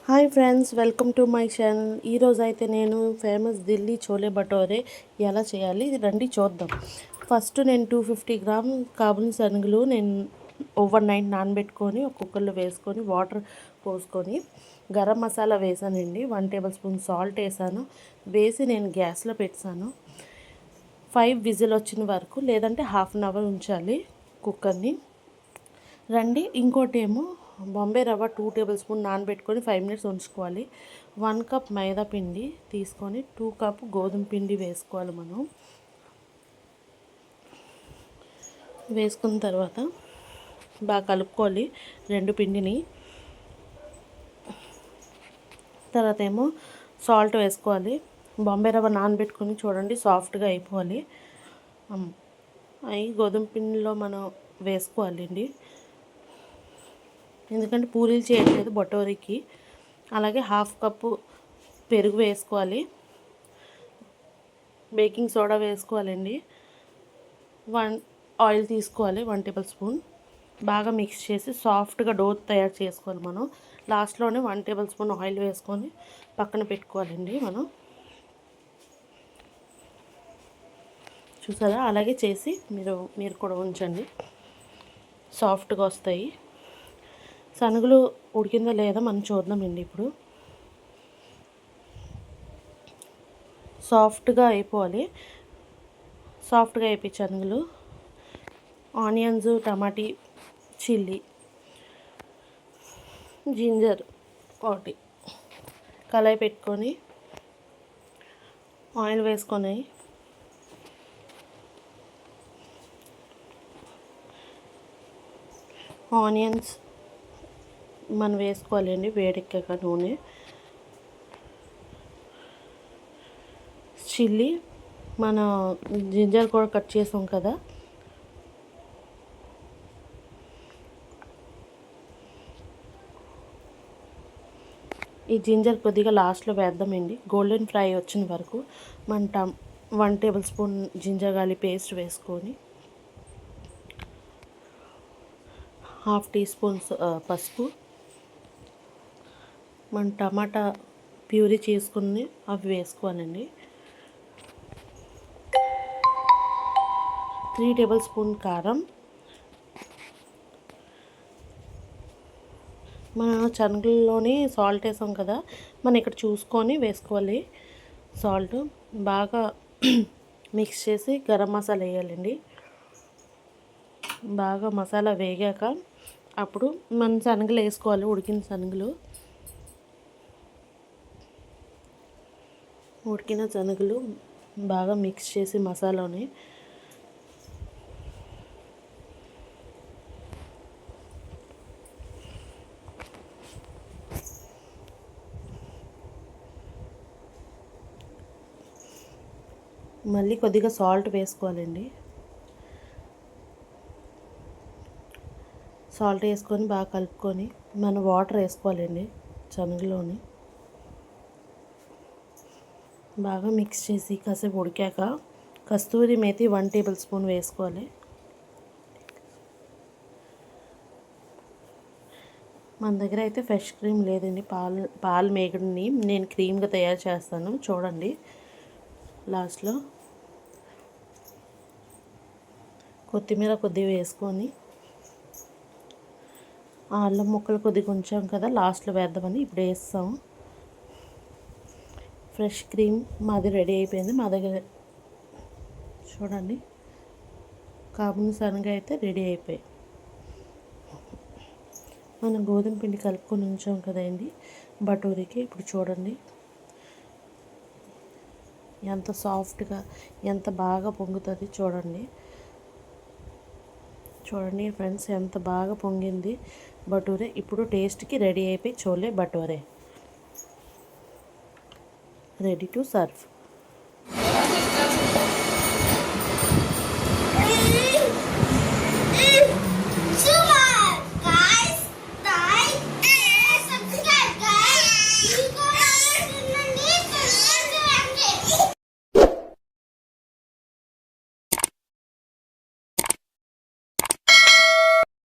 Hi friends, welcome to my channel. ఈరోజు అయితే నేను ఫేమస్ ఢిల్లీ చోలే భటోరే ఎలా చేయాలి రండి చూద్దాం. ఫస్ట్ నేను 250 గ్రామ్ కాబూలి శనగలు నేను ఓవర్ నైట్ నానబెట్టుకొని ఒక కుక్కర్లో వేసుకొని వాటర్ పోసుకొని గరం మసాలా వేసానండి. 1 టేబుల్ స్పూన్ సాల్ట్ వేసాను. వేసి నేను గ్యాస్లో పెట్టాను. 5 విజిల్ వచ్చిన వరకు, లేదంటే హాఫ్ అన్ అవర్ ఉంచాలి కుక్కర్ని. రండి. ఇంకోటి ఏమో బాంబే రవ్వ 2 టేబుల్ స్పూన్ నానబెట్టుకొని 5 మినిట్స్ ఉంచుకోవాలి. 1 కప్ మైదా పిండి తీసుకొని 2 కప్ గోధుమ పిండి వేసుకోవాలి. మనం వేసుకున్న తర్వాత బాగా కలుపుకోవాలి రెండు పిండిని. తర్వాత ఏమో సాల్ట్ వేసుకోవాలి. బాంబే రవ్వ నానబెట్టుకొని చూడండి సాఫ్ట్గా అయిపోవాలి. అవి గోధుమ పిండిలో మనం వేసుకోవాలండి, ఎందుకంటే పూరీలు చేయట్లేదు భటోరీకి. అలాగే హాఫ్ కప్పు పెరుగు వేసుకోవాలి. బేకింగ్ సోడా వేసుకోవాలండి. 1 ఆయిల్ తీసుకోవాలి 1 టేబుల్ స్పూన్. బాగా మిక్స్ చేసి సాఫ్ట్గా డో తయారు చేసుకోవాలి. మనం లాస్ట్లోనే 1 టేబుల్ స్పూన్ ఆయిల్ వేసుకొని పక్కన పెట్టుకోవాలండి. మనం చూసారా, అలాగే చేసి మీరు కూడా ఉంచండి, సాఫ్ట్గా వస్తాయి. శనగలు ఉడికిందో లేదా మనం చూద్దామండి. ఇప్పుడు సాఫ్ట్గా అయిపోవాలి. సాఫ్ట్గా అయిపోయి శనగలు, ఆనియన్స్, టమాటీ, చిల్లీ, జింజర్ ఒకటి కళాయి పెట్టుకొని ఆయిల్ వేసుకొని ఆనియన్స్ మనం వేసుకోవాలండి. వేడెక్కాక నూనె, చిల్లీ, మన జింజర్ కూడా కట్ చేసాం కదా, ఈ జింజర్ కొద్దిగా లాస్ట్లో వేద్దామండి. గోల్డెన్ ఫ్రై వచ్చిన వరకు మన 1 tablespoon ginger garlic paste వేసుకొని, హాఫ్ టీ స్పూన్ పసుపు, మన టమాటా ప్యూరీ చేసుకుని అవి వేసుకోవాలండి. 3 టేబుల్ స్పూన్ కారం, మన శనగల్లోని సాల్ట్ వేసాం కదా, మనం ఇక్కడ చూసుకొని వేసుకోవాలి సాల్ట్. బాగా మిక్స్ చేసి గరం మసాలా వేయాలండి. బాగా మసాలా వేగాక అప్పుడు మన శనగలు వేసుకోవాలి. ఉడికిన శనగలు బాగా మిక్స్ చేసి మసాలాని మళ్ళీ కొద్దిగా సాల్ట్ వేసుకోవాలండి. సాల్ట్ వేసుకొని బాగా కలుపుకొని మనం వాటర్ వేసుకోవాలండి. శనగలోని బాగా మిక్స్ చేసి కాసేపు ఉడికాక కస్తూరి మేతి 1 టేబుల్ స్పూన్ వేసుకోవాలి. మన దగ్గర అయితే ఫ్రెష్ క్రీమ్ లేదండి, పాలు మేగడని నేను క్రీమ్గా తయారు చేస్తాను. చూడండి లాస్ట్లో కొత్తిమీర కొద్దిగా వేసుకొని, అల్లం ముక్కలు కొద్దిగా ఉంచాం కదా లాస్ట్లో వేద్దామని ఇప్పుడు వేస్తాము. ఫ్రెష్ క్రీమ్ మాది రెడీ అయిపోయింది. మా దగ్గర చూడండి కాబూలి శనగ అయితే రెడీ అయిపోయాయి. మనం గోధుమ పిండి కలుపుకొని ఉంచాం కదండి భటోరీకి. ఇప్పుడు చూడండి ఎంత సాఫ్ట్గా, ఎంత బాగా పొంగుతుంది చూడండి ఫ్రెండ్స్, ఎంత బాగా పొంగింది భటోరే. ఇప్పుడు టేస్ట్కి రెడీ అయిపోయి చోలే భటోరే రెడీ టు సర్వ్.